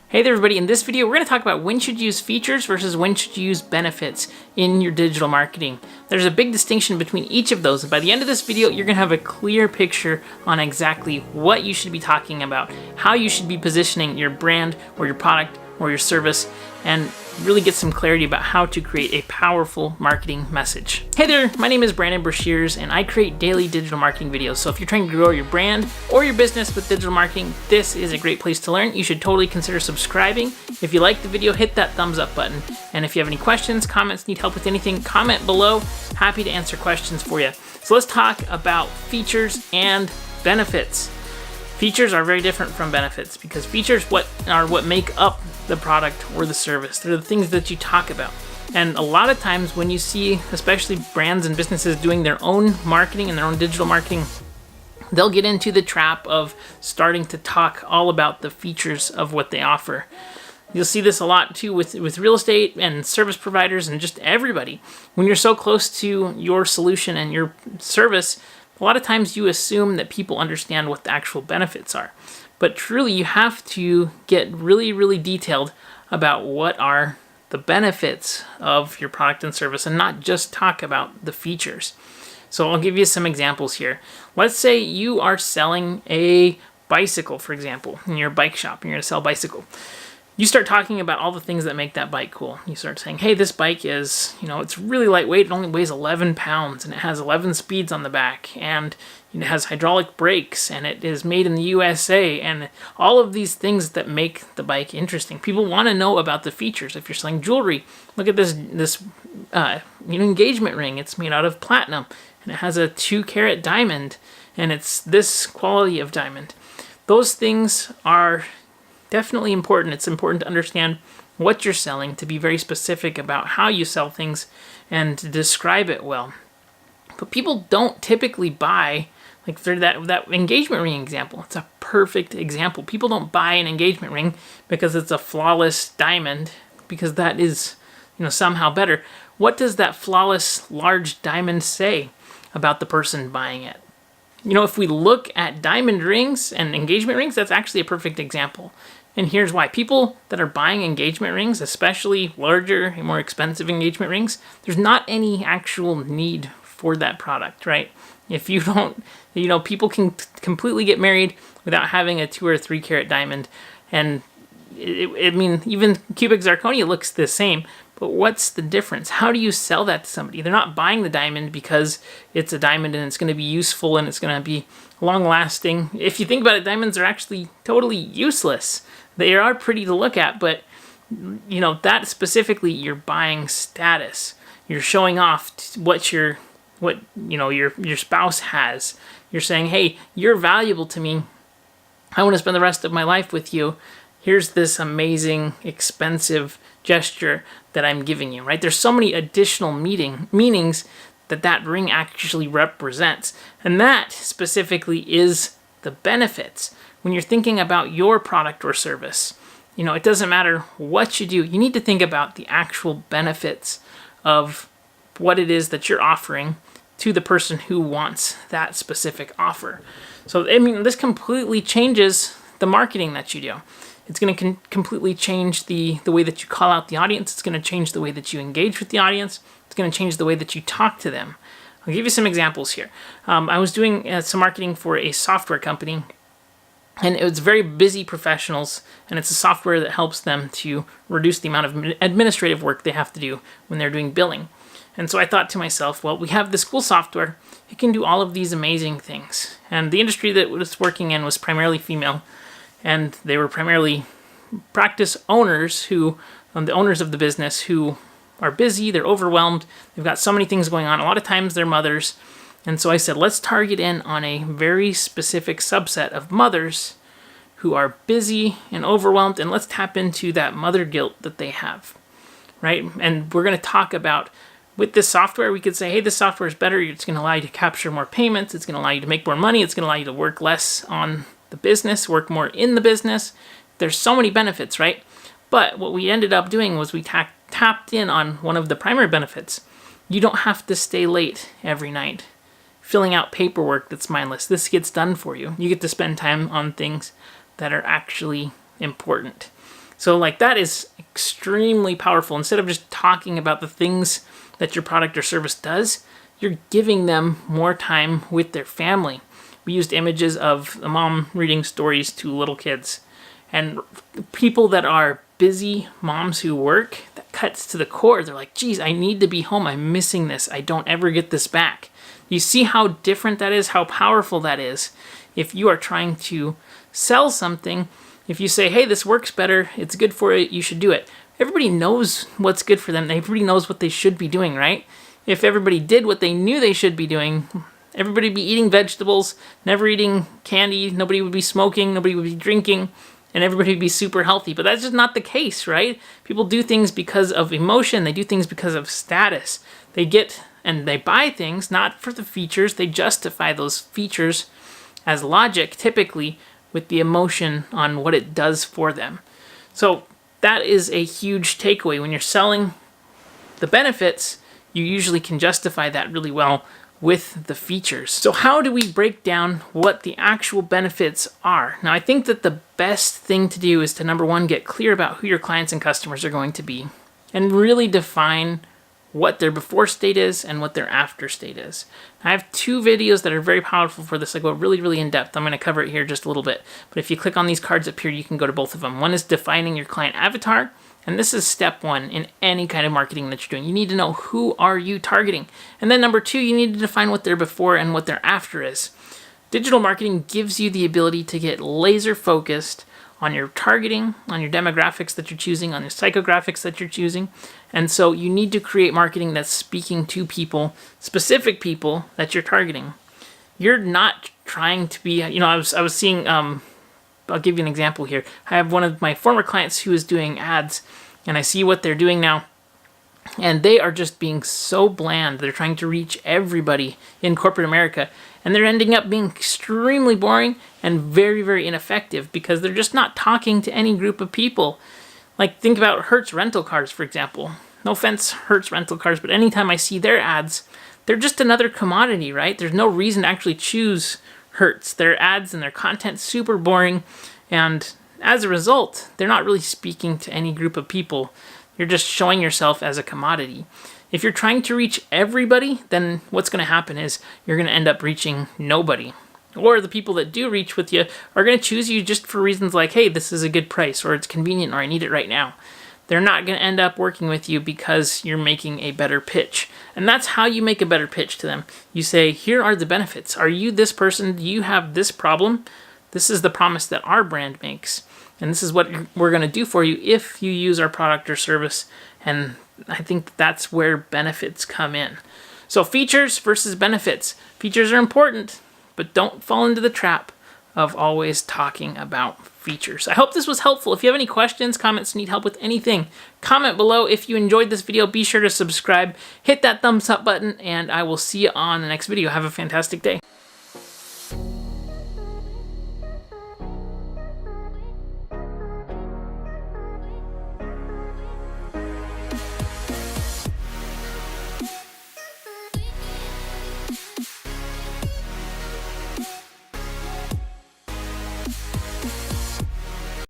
Hey there everybody, in this video we're going to talk about when should you use features versus when should you use benefits in your digital marketing. There's a big distinction between each of those, and by the end of this video you're going to have a clear picture on exactly what you should be talking about, how you should be positioning your brand or your product or your service, and really get some clarity about how to create a powerful marketing message. Hey there, my name is Breshears and I create daily digital marketing videos. So if you're trying to grow your brand or your business with digital marketing, this is a great place to learn. You should totally consider subscribing. If you like the video, hit that thumbs up button. And if you have any questions, comments, need help with anything, comment below. Happy to answer questions for you. So let's talk about features and benefits. Features are very different from benefits because features are what make up the product or the service. They're the things that you talk about. And a lot of times when you see, especially brands and businesses doing their own marketing and their own digital marketing, they'll get into the trap of starting to talk all about the features of what they offer. You'll see this a lot too with real estate and service providers and just everybody. When you're so close to your solution and your service, a lot of times you assume that people understand what the actual benefits are. But truly, you have to get really, really detailed about what are the benefits of your product and service and not just talk about the features. So I'll give you some examples here. Let's say you are selling a bicycle, for example, in your bike shop, and you're going to sell a bicycle. You start talking about all the things that make that bike cool. You start saying, hey, this bike is, it's really lightweight. It only weighs 11 pounds and it has 11 speeds on the back and it has hydraulic brakes and it is made in the USA and all of these things that make the bike interesting. People want to know about the features. If you're selling jewelry, look at this engagement ring. It's made out of platinum and it has a 2-carat diamond and it's this quality of diamond. Those things are definitely important. It's important to understand what you're selling, to be very specific about how you sell things, and to describe it well. But people don't typically buy, like for that engagement ring example. It's a perfect example. People don't buy an engagement ring because it's a flawless diamond, because that is, somehow better. What does that flawless large diamond say about the person buying it? If we look at diamond rings and engagement rings, that's actually a perfect example. And here's why. People that are buying engagement rings, especially larger and more expensive engagement rings, there's not any actual need for that product, right? If you don't, people can completely get married without having a 2 or 3 carat diamond. And even cubic zirconia looks the same, but what's the difference? How do you sell that to somebody? They're not buying the diamond because it's a diamond and it's going to be useful and it's going to be long lasting. If you think about it, diamonds are actually totally useless. They are pretty to look at, but that specifically, you're buying status. You're showing off what your spouse has. You're saying, hey, you're valuable to me. I want to spend the rest of my life with you. Here's this amazing, expensive gesture that I'm giving you, right? There's so many additional meanings that ring actually represents. And that specifically is the benefits. When you're thinking about your product or service, it doesn't matter what you do. You need to think about the actual benefits of what it is that you're offering to the person who wants that specific offer. So, this completely changes the marketing that you do. It's going to completely change the way that you call out the audience. It's going to change the way that you engage with the audience. It's going to change the way that you talk to them. I'll give you some examples here. I was doing some marketing for a software company, and it was very busy professionals, and it's a software that helps them to reduce the amount of administrative work they have to do when they're doing billing. And so I thought to myself, well, we have this cool software. It can do all of these amazing things. And the industry that it was working in was primarily female, and they were primarily practice owners the owners of the business who are busy, they're overwhelmed, they've got so many things going on. A lot of times they're mothers. And so I said, let's target in on a very specific subset of mothers who are busy and overwhelmed, and let's tap into that mother guilt that they have, right? And we're going to talk about, with this software, we could say, hey, this software is better. It's going to allow you to capture more payments. It's going to allow you to make more money. It's going to allow you to work less on the business, work more in the business. There's so many benefits, right? But what we ended up doing was we tapped in on one of the primary benefits. You don't have to stay late every night filling out paperwork that's mindless. This gets done for you. You get to spend time on things that are actually important. So like that is extremely powerful. Instead of just talking about the things that your product or service does, you're giving them more time with their family. We used images of a mom reading stories to little kids. And people that are busy moms who work, that cuts to the core. They're like, geez, I need to be home. I'm missing this. I don't ever get this back. You see how different that is, how powerful that is. If you are trying to sell something, if you say, hey, this works better, it's good for it, you should do it. Everybody knows what's good for them. Everybody knows what they should be doing, right? If everybody did what they knew they should be doing, everybody would be eating vegetables, never eating candy, nobody would be smoking, nobody would be drinking, and everybody would be super healthy. But that's just not the case, right? People do things because of emotion. They do things because of status. They get and they buy things not for the features. They justify those features as logic, typically with the emotion on what it does for them. So that is a huge takeaway. When you're selling the benefits, you usually can justify that really well with the features. So how do we break down what the actual benefits are? Now, I think that the best thing to do is to, number one, get clear about who your clients and customers are going to be and really define what their before state is and what their after state is. I have 2 videos that are very powerful for this. I go really, really in depth. I'm going to cover it here just a little bit. But if you click on these cards up here, you can go to both of them. One is defining your client avatar. And this is step 1 in any kind of marketing that you're doing. You need to know who are you targeting. And then number 2, you need to define what their before and what their after is. Digital marketing gives you the ability to get laser focused on your targeting, on your demographics that you're choosing, on your psychographics that you're choosing. And so you need to create marketing that's speaking to people, specific people that you're targeting. You're not trying to be, I was seeing, I'll give you an example here. I have one of my former clients who is doing ads, and I see what they're doing now. And they are just being so bland. They're trying to reach everybody in corporate America. And they're ending up being extremely boring and very, very ineffective because they're just not talking to any group of people. Like, think about Hertz rental cars, for example. No offense, Hertz rental cars, but anytime I see their ads, they're just another commodity, right? There's no reason to actually choose Hertz. Their ads and their content's super boring. And as a result, they're not really speaking to any group of people. You're just showing yourself as a commodity. If you're trying to reach everybody, then what's going to happen is you're going to end up reaching nobody. Or the people that do reach with you are going to choose you just for reasons like, hey, this is a good price, or it's convenient, or I need it right now. They're not going to end up working with you because you're making a better pitch. And that's how you make a better pitch to them. You say, here are the benefits. Are you this person? Do you have this problem? This is the promise that our brand makes. And this is what we're going to do for you if you use our product or service. And I think that's where benefits come in. So features versus benefits. Features are important, but don't fall into the trap of always talking about features. I hope this was helpful. If you have any questions, comments, need help with anything, comment below. If you enjoyed this video, be sure to subscribe, hit that thumbs up button, and I will see you on the next video. Have a fantastic day.